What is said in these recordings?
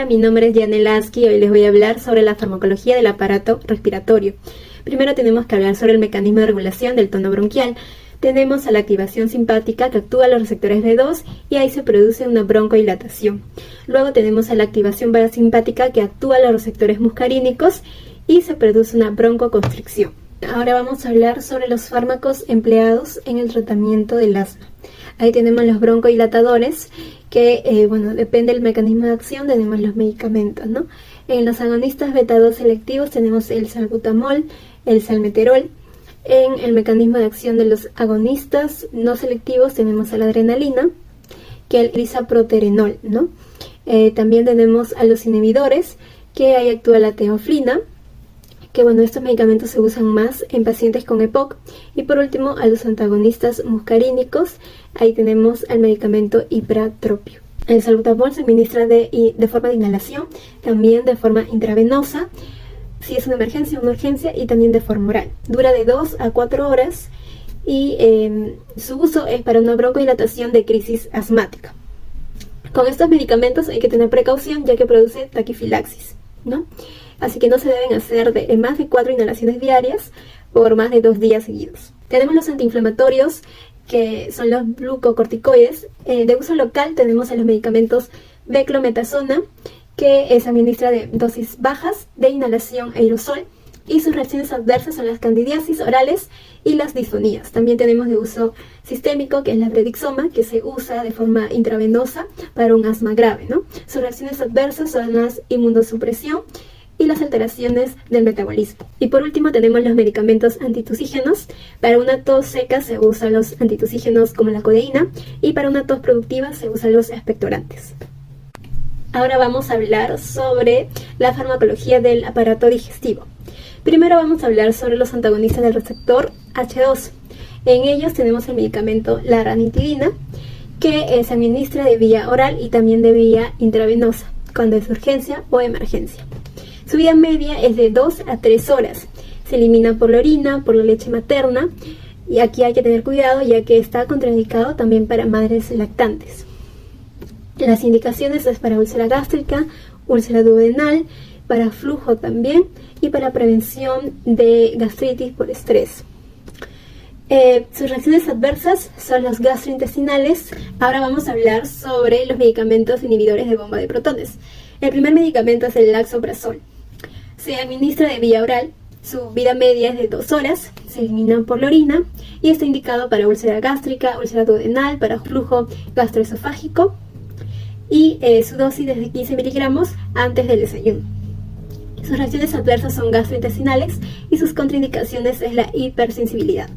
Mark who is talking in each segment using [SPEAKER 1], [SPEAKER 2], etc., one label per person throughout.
[SPEAKER 1] mi nombre es Yanel Lasky y hoy les voy a hablar sobre la farmacología del aparato respiratorio. Primero tenemos que hablar sobre el mecanismo de regulación del tono bronquial. Tenemos a la activación simpática que actúa a los receptores B2 y ahí se produce una broncodilatación. Luego tenemos a la activación parasimpática que actúa a los receptores muscarínicos y se produce una broncoconstricción. Ahora vamos a hablar sobre los fármacos empleados en el tratamiento del asma. Ahí tenemos los broncodilatadores que, depende del mecanismo de acción, tenemos los medicamentos, ¿no? En los agonistas beta-2 selectivos tenemos el salbutamol, el salmeterol. En el mecanismo de acción de los agonistas no selectivos tenemos a la adrenalina, que el risaproterenol, ¿no? También tenemos a los inhibidores, que ahí actúa la teoflina, que estos medicamentos se usan más en pacientes con EPOC. Y por último, a los antagonistas muscarínicos, ahí tenemos al medicamento ipratropio. El salbutamol se administra de forma de inhalación, también de forma intravenosa, si es una urgencia, y también de forma oral. Dura de 2 a 4 horas y su uso es para una broncodilatación de crisis asmática. Con estos medicamentos hay que tener precaución ya que produce taquifilaxis, ¿no? Así que no se deben hacer más de 4 inhalaciones diarias por más de 2 días seguidos. Tenemos los antiinflamatorios, que son los glucocorticoides. De uso local tenemos a los medicamentos beclometasona, que se administra de dosis bajas de inhalación aerosol, y sus reacciones adversas son las candidiasis orales y las disfonías. También tenemos de uso sistémico, que es la prednisona, que se usa de forma intravenosa para un asma grave, ¿no? Sus reacciones adversas son las inmunosupresión y las alteraciones del metabolismo. Y por último tenemos los medicamentos antitusígenos. Para una tos seca se usan los antitusígenos como la codeína, y para una tos productiva se usan los expectorantes. Ahora vamos a hablar sobre la farmacología del aparato digestivo. Primero vamos a hablar sobre los antagonistas del receptor H2. En ellos tenemos el medicamento la ranitidina, que se administra de vía oral y también de vía intravenosa, cuando es urgencia o emergencia. Su vida media es de 2 a 3 horas. Se elimina por la orina, por la leche materna, y aquí hay que tener cuidado ya que está contraindicado también para madres lactantes. Las indicaciones es para úlcera gástrica, úlcera duodenal, para flujo también y para prevención de gastritis por estrés. Sus reacciones adversas son los gastrointestinales. Ahora vamos a hablar sobre los medicamentos inhibidores de bomba de protones. El primer medicamento es el lansoprazol. Se administra de vía oral, su vida media es de 2 horas, se elimina por la orina y está indicado para úlcera gástrica, úlcera duodenal, para flujo gastroesofágico, y su dosis es de 15 miligramos antes del desayuno. Sus reacciones adversas son gastrointestinales y sus contraindicaciones es la hipersensibilidad.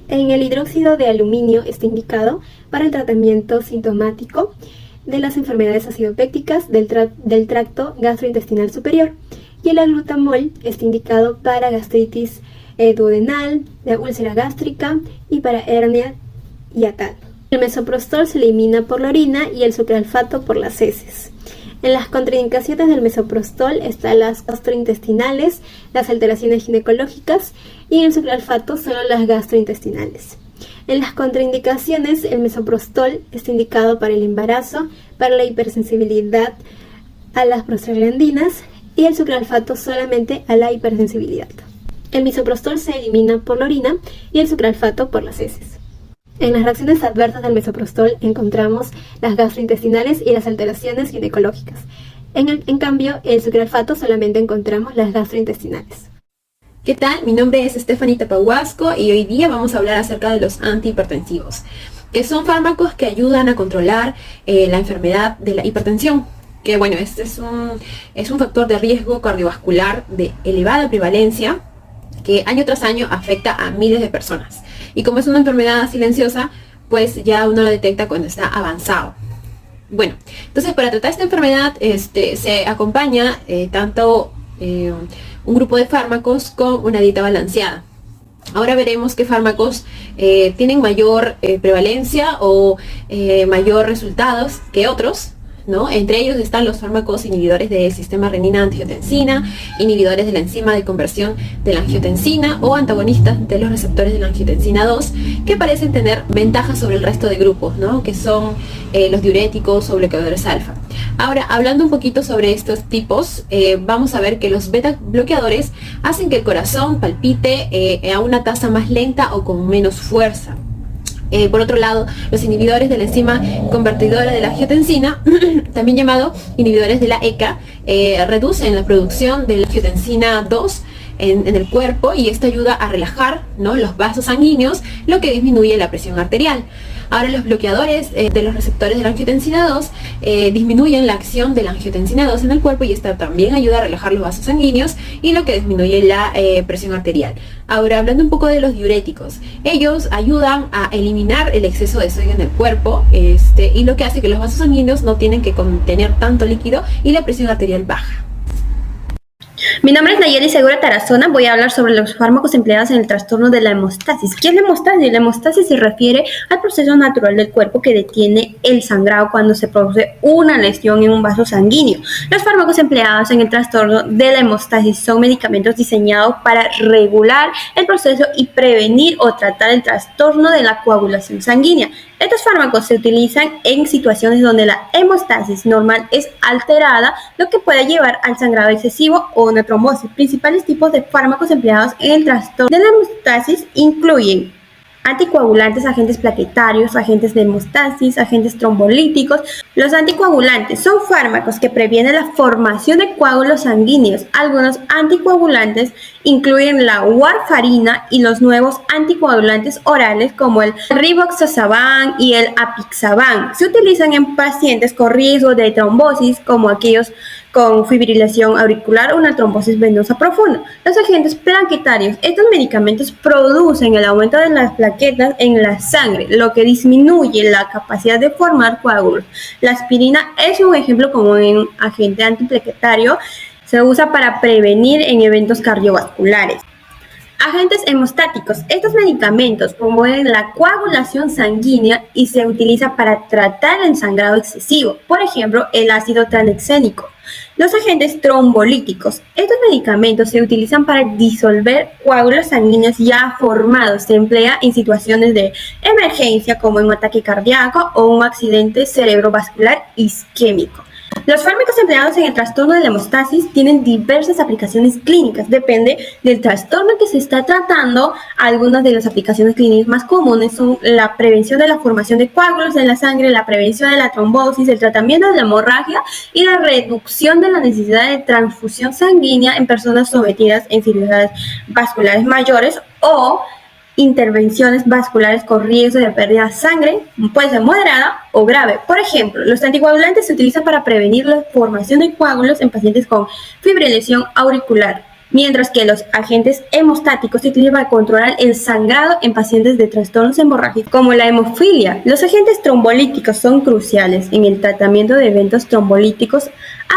[SPEAKER 1] En el hidróxido de aluminio está indicado para el tratamiento sintomático de las enfermedades acidopécticas del tracto gastrointestinal superior, y el aglutamol está indicado para gastritis duodenal, de úlcera gástrica y para hernia hiatal. El mesoprostol se elimina por la orina y el sucralfato por las heces. En las contraindicaciones del mesoprostol están las gastrointestinales, las alteraciones ginecológicas, y en el sucralfato solo las gastrointestinales. En las contraindicaciones, el mesoprostol está indicado para el embarazo, para la hipersensibilidad a las prostaglandinas, y el sucralfato solamente a la hipersensibilidad. El misoprostol se elimina por la orina y el sucralfato por las heces. En las reacciones adversas del mesoprostol encontramos las gastrointestinales y las alteraciones ginecológicas. En cambio, el sucralfato solamente encontramos las gastrointestinales.
[SPEAKER 2] ¿Qué tal? Mi nombre es Stephanie Tapahuasco y hoy día vamos a hablar acerca de los antihipertensivos, que son fármacos que ayudan a controlar la enfermedad de la hipertensión, que este es un factor de riesgo cardiovascular de elevada prevalencia que año tras año afecta a miles de personas. Y como es una enfermedad silenciosa, pues ya uno lo detecta cuando está avanzado. Entonces para tratar esta enfermedad se acompaña un grupo de fármacos con una dieta balanceada. Ahora veremos qué fármacos tienen mayor prevalencia o mayor resultados que otros, ¿no? Entre ellos están los fármacos inhibidores del sistema renina-angiotensina, inhibidores de la enzima de conversión de la angiotensina o antagonistas de los receptores de la angiotensina 2, que parecen tener ventajas sobre el resto de grupos, ¿no? Que son los diuréticos o bloqueadores alfa. Ahora, hablando un poquito sobre estos tipos, vamos a ver que los beta bloqueadores hacen que el corazón palpite a una tasa más lenta o con menos fuerza. Por otro lado, los inhibidores de la enzima convertidora de la angiotensina, también llamado inhibidores de la ECA, reducen la producción de la angiotensina 2 en el cuerpo, y esto ayuda a relajar, ¿no?, los vasos sanguíneos, lo que disminuye la presión arterial. Ahora, los bloqueadores de los receptores de la angiotensina 2 disminuyen la acción de la angiotensina 2 en el cuerpo, y esta también ayuda a relajar los vasos sanguíneos y lo que disminuye la presión arterial. Ahora, hablando un poco de los diuréticos, ellos ayudan a eliminar el exceso de sodio en el cuerpo, y lo que hace que los vasos sanguíneos no tienen que contener tanto líquido y la presión arterial baja.
[SPEAKER 3] Mi nombre es Nayeli Segura Tarazona. Voy a hablar sobre los fármacos empleados en el trastorno de la hemostasis. ¿Qué es la hemostasis? La hemostasis se refiere al proceso natural del cuerpo que detiene el sangrado cuando se produce una lesión en un vaso sanguíneo. Los fármacos empleados en el trastorno de la hemostasis son medicamentos diseñados para regular el proceso y prevenir o tratar el trastorno de la coagulación sanguínea. Estos fármacos se utilizan en situaciones donde la hemostasis normal es alterada, lo que puede llevar al sangrado excesivo o una trombosis. Principales tipos de fármacos empleados en el trastorno de la hemostasis incluyen anticoagulantes, agentes plaquetarios, agentes de hemostasis, agentes trombolíticos. Los anticoagulantes son fármacos que previenen la formación de coágulos sanguíneos. Algunos anticoagulantes incluyen la warfarina y los nuevos anticoagulantes orales como el rivaroxaban y el apixaban. Se utilizan en pacientes con riesgo de trombosis, como aquellos con fibrilación auricular o una trombosis venosa profunda. Los agentes plaquetarios. Estos medicamentos producen el aumento de las plaquetas en la sangre, lo que disminuye la capacidad de formar coágulos. La aspirina es un ejemplo común en un agente antiplaquetario. Se usa para prevenir en eventos cardiovasculares. Agentes hemostáticos. Estos medicamentos promueven la coagulación sanguínea y se utiliza para tratar el sangrado excesivo, por ejemplo, el ácido tranexénico. Los agentes trombolíticos. Estos medicamentos se utilizan para disolver coágulos sanguíneos ya formados. Se emplea en situaciones de emergencia como en un ataque cardíaco o un accidente cerebrovascular isquémico. Los fármacos empleados en el trastorno de la hemostasis tienen diversas aplicaciones clínicas. Depende del trastorno que se está tratando. Algunas de las aplicaciones clínicas más comunes son la prevención de la formación de coágulos en la sangre, la prevención de la trombosis, el tratamiento de la hemorragia y la reducción de la necesidad de transfusión sanguínea en personas sometidas a enfermedades vasculares mayores o intervenciones vasculares con riesgo de pérdida de sangre, puede ser moderada o grave. Por ejemplo, los anticoagulantes se utilizan para prevenir la formación de coágulos en pacientes con fibrilación auricular, mientras que los agentes hemostáticos se utilizan para controlar el sangrado en pacientes de trastornos hemorrágicos como la hemofilia. Los agentes trombolíticos son cruciales en el tratamiento de eventos trombolíticos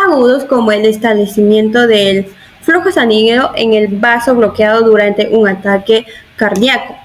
[SPEAKER 3] agudos como el establecimiento del flujo sanguíneo en el vaso bloqueado durante un ataque cardíaco.